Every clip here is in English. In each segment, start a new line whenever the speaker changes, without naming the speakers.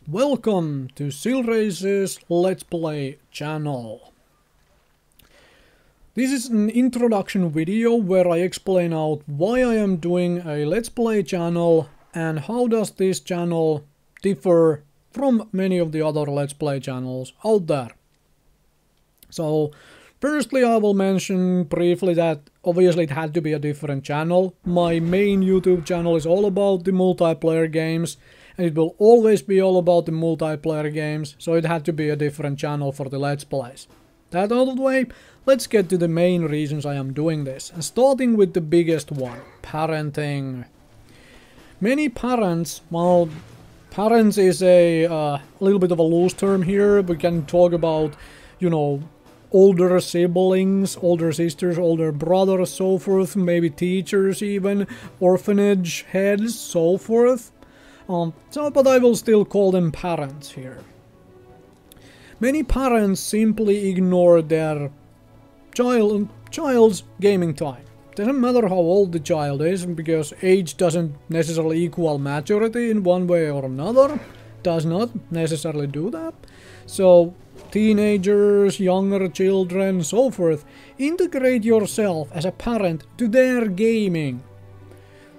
Welcome to Silrace's Let's Play channel. This is an introduction video where I explain out why I am doing a Let's Play channel and how does this channel differ from many of the other Let's Play channels out there. So, firstly I will mention briefly that obviously it had to be a different channel. My main YouTube channel is all about the multiplayer games. And it will always be all about the multiplayer games, so it had to be a different channel for the Let's Plays. That out of the way, let's get to the main reasons I am doing this. And starting with the biggest one, parenting. Many parents, well, parents is a little bit of a loose term here. We can talk about, you know, older siblings, older sisters, older brothers, so forth, maybe teachers even, orphanage heads, so forth. But I will still call them parents here. Many parents simply ignore their child's gaming time. Doesn't matter how old the child is, because age doesn't necessarily equal maturity in one way or another. Does not necessarily do that. So, teenagers, younger children, so forth, integrate yourself as a parent to their gaming.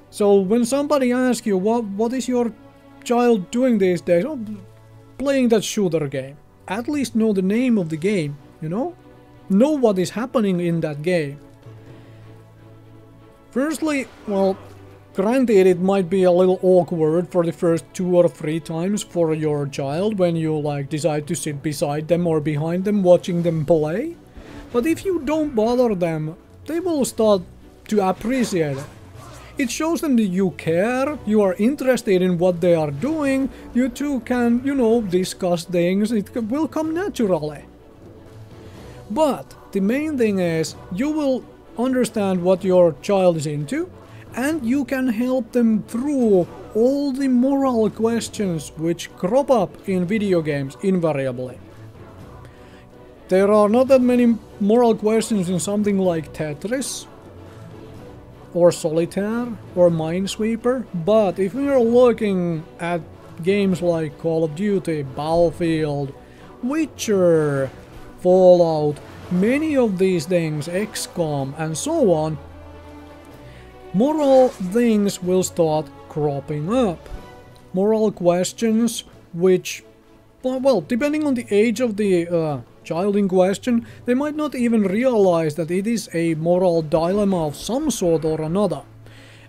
So when somebody asks you, what is your child doing these days? Oh, playing that shooter game. At least know the name of the game, you know? Know what is happening in that game. Firstly, well, granted it might be a little awkward for the first 2 or 3 times for your child when you like decide to sit beside them or behind them watching them play. But if you don't bother them, they will start to appreciate it. It shows them that you care, you are interested in what they are doing, you two can, you know, discuss things, it will come naturally. But the main thing is, you will understand what your child is into, and you can help them through all the moral questions which crop up in video games invariably. There are not that many moral questions in something like Tetris, or Solitaire, or Minesweeper, but if we are looking at games like Call of Duty, Battlefield, Witcher, Fallout, many of these things, XCOM and so on, moral things will start cropping up. Moral questions which, well, depending on the age of the child in question, they might not even realize that it is a moral dilemma of some sort or another.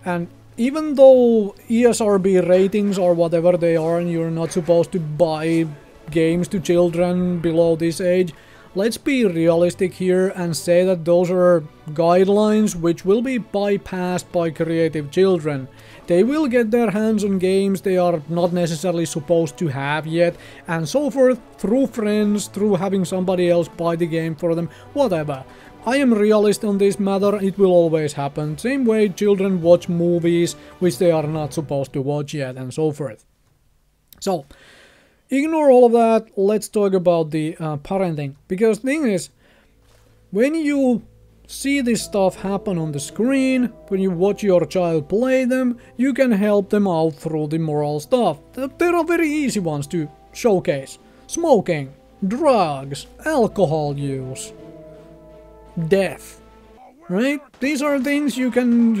And even though ESRB ratings are whatever they are and you're not supposed to buy games to children below this age, let's be realistic here and say that those are guidelines which will be bypassed by creative children. They will get their hands on games they are not necessarily supposed to have yet, and so forth, through friends, through having somebody else buy the game for them, whatever. I am realist on this matter, it will always happen. Same way children watch movies which they are not supposed to watch yet, and so forth. So, ignore all of that, let's talk about the parenting. Because the thing is, when you see this stuff happen on the screen, when you watch your child play them, you can help them out through the moral stuff. There are very easy ones to showcase. Smoking, drugs, alcohol use, death, right? These are things you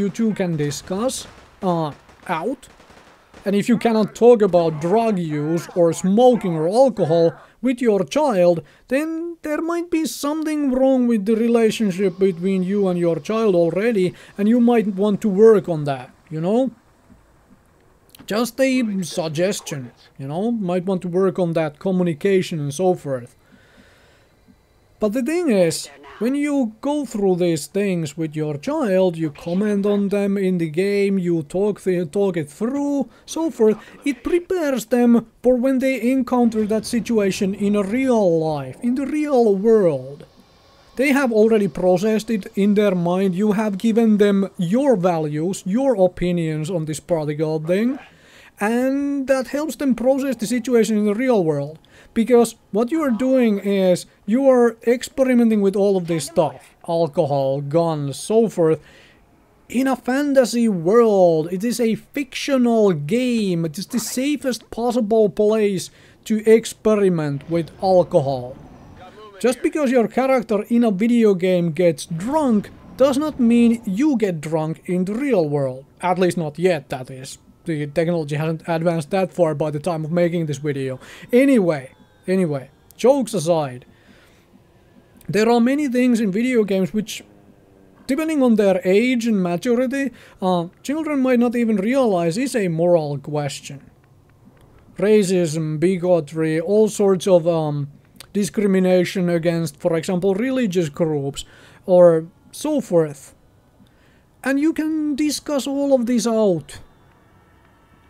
two can discuss out. And if you cannot talk about drug use or smoking or alcohol with your child, then there might be something wrong with the relationship between you and your child already, and you might want to work on that, you know? Just a suggestion, you know? Might want to work on that communication and so forth. But the thing is, when you go through these things with your child, you comment on them in the game, you talk it through, so forth, it prepares them for when they encounter that situation in a real life, in the real world. They have already processed it in their mind, you have given them your values, your opinions on this particular thing, and that helps them process the situation in the real world. Because what you are doing is, you are experimenting with all of this stuff, alcohol, guns, so forth, in a fantasy world. It is a fictional game. It is the safest possible place to experiment with alcohol. Just because your character in a video game gets drunk does not mean you get drunk in the real world. At least not yet, that is. The technology hasn't advanced that far by the time of making this video. Anyway, jokes aside, there are many things in video games which, depending on their age and maturity, children might not even realize is a moral question. Racism, bigotry, all sorts of discrimination against, for example, religious groups, or so forth. And you can discuss all of this out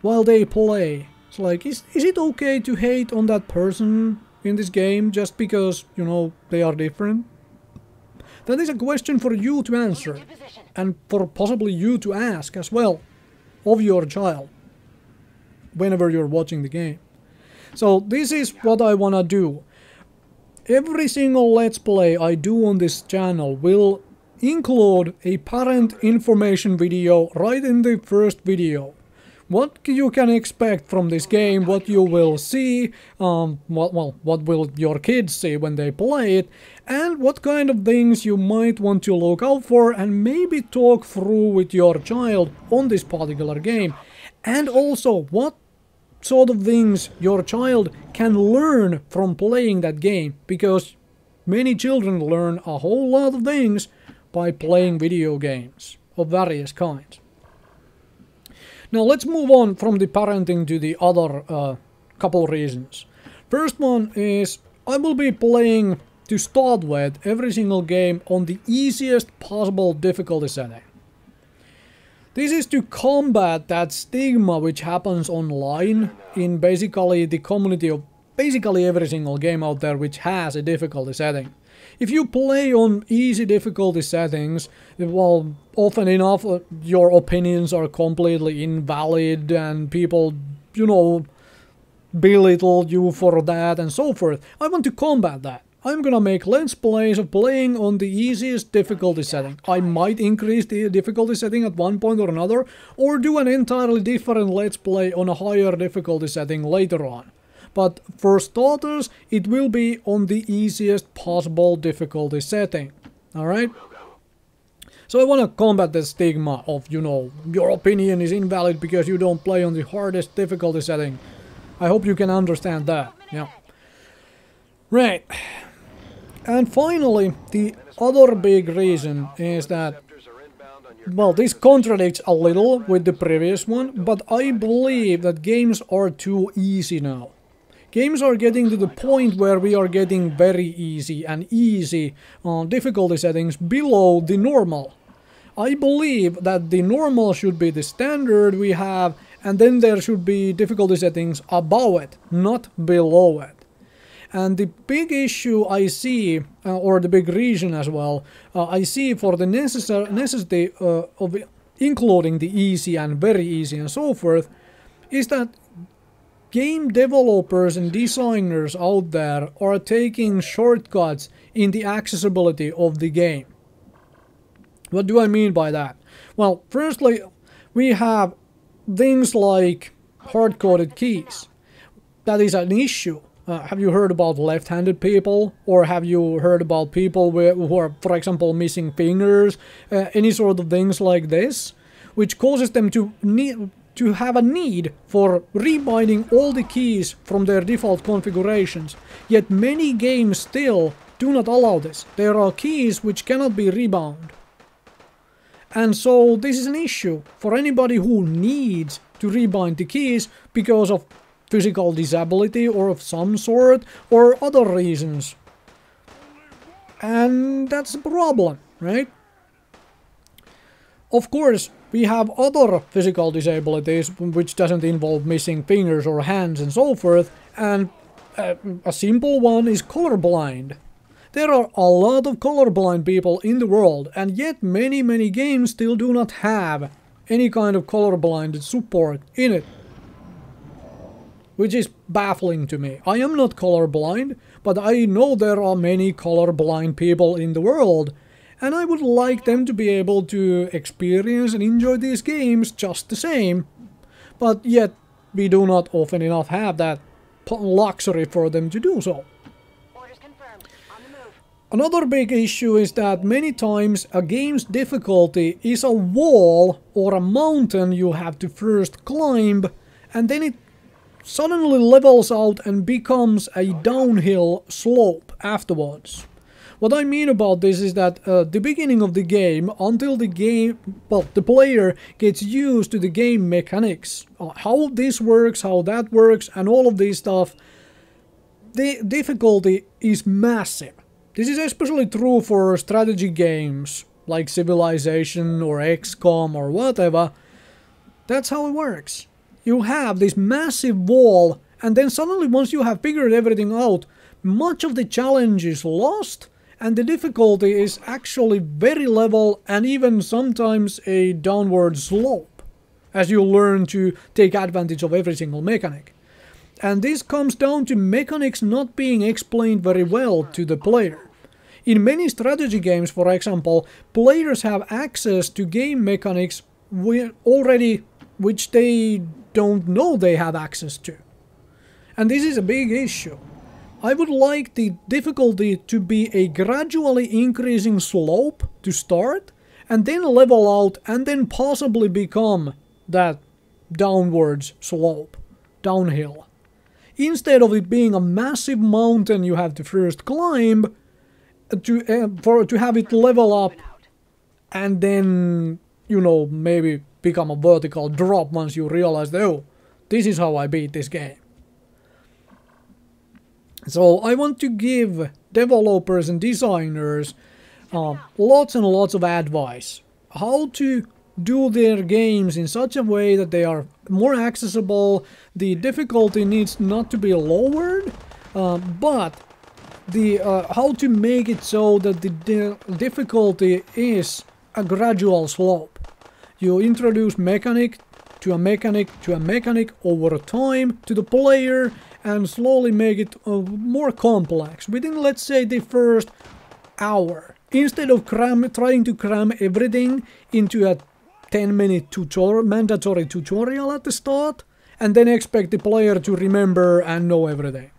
while they play. It's like, is it okay to hate on that person in this game just because, you know, they are different? That is a question for you to answer, and for possibly you to ask as well of your child whenever you're watching the game. So this is what I wanna do. Every single Let's Play I do on this channel will include a parent information video right in the first video. What you can expect from this game, what you will see, what will your kids see when they play it, and what kind of things you might want to look out for and maybe talk through with your child on this particular game. And also what sort of things your child can learn from playing that game, because many children learn a whole lot of things by playing video games of various kinds. Now let's move on from the parenting to the other couple reasons. First one is I will be playing, to start with, every single game on the easiest possible difficulty setting. This is to combat that stigma which happens online in basically the community of basically every single game out there which has a difficulty setting. If you play on easy difficulty settings, well, often enough your opinions are completely invalid and people, you know, belittle you for that and so forth. I want to combat that. I'm gonna make Let's Plays of playing on the easiest difficulty setting. I might increase the difficulty setting at one point or another, or do an entirely different Let's Play on a higher difficulty setting later on. But for starters, it will be on the easiest possible difficulty setting. Alright? So I want to combat the stigma of, you know, your opinion is invalid because you don't play on the hardest difficulty setting. I hope you can understand that. Yeah. Right. And finally, the other big reason is that, well, this contradicts a little with the previous one, but I believe that games are too easy now. Games are getting to the point where we are getting very easy and easy difficulty settings below the normal. I believe that the normal should be the standard we have, and then there should be difficulty settings above it, not below it. And the big issue I see, or the big reason as well, I see for the necessity of including the easy and very easy and so forth, is that game developers and designers out there are taking shortcuts in the accessibility of the game. What do I mean by that? Well, firstly, we have things like hard-coded keys. That is an issue. Have you heard about left-handed people? Or have you heard about people who are, for example, missing fingers? Any sort of things like this, which causes them to have a need for rebinding all the keys from their default configurations. Yet many games still do not allow this. There are keys which cannot be rebound. And so this is an issue for anybody who needs to rebind the keys because of physical disability or of some sort, or other reasons. And that's a problem, right? Of course, we have other physical disabilities which doesn't involve missing fingers or hands and so forth, and a simple one is colorblind. There are a lot of colorblind people in the world, and yet many games still do not have any kind of colorblind support in it, which is baffling to me. I am not colorblind, but I know there are many colorblind people in the world, And I would like them to be able to experience and enjoy these games just the same. But yet, we do not often enough have that luxury for them to do so. Another big issue is that many times a game's difficulty is a wall or a mountain you have to first climb, and then it suddenly levels out and becomes a downhill slope afterwards. What I mean about this is that the beginning of the game, until the player gets used to the game mechanics, how this works, how that works, and all of this stuff, the difficulty is massive. This is especially true for strategy games like Civilization or XCOM or whatever. That's how it works. You have this massive wall, and then suddenly once you have figured everything out, much of the challenge is lost, and the difficulty is actually very level and even sometimes a downward slope, as you learn to take advantage of every single mechanic. And this comes down to mechanics not being explained very well to the player. In many strategy games, for example, players have access to game mechanics which they don't know they have access to. And this is a big issue. I would like the difficulty to be a gradually increasing slope to start, and then level out, and then possibly become that downwards slope, downhill. Instead of it being a massive mountain you have to first climb, to have it level up, and then, you know, maybe become a vertical drop once you realize, oh, this is how I beat this game. So I want to give developers and designers lots and lots of advice. How to do their games in such a way that they are more accessible. The difficulty needs not to be lowered, but how to make it so that the difficulty is a gradual slope. You introduce mechanic to a mechanic to a mechanic over time to the player, and slowly make it more complex within, let's say, the first hour. Instead of trying to cram everything into a 10-minute mandatory tutorial at the start, and then expect the player to remember and know everything.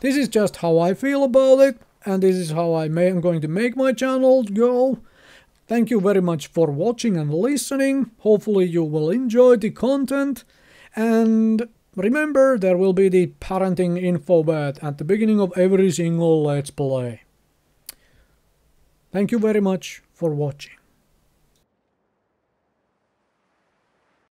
This is just how I feel about it, and this is how I'm going to make my channel go. Thank you very much for watching and listening. Hopefully you will enjoy the content, and remember, there will be the parenting info bit at the beginning of every single Let's Play. Thank you very much for watching.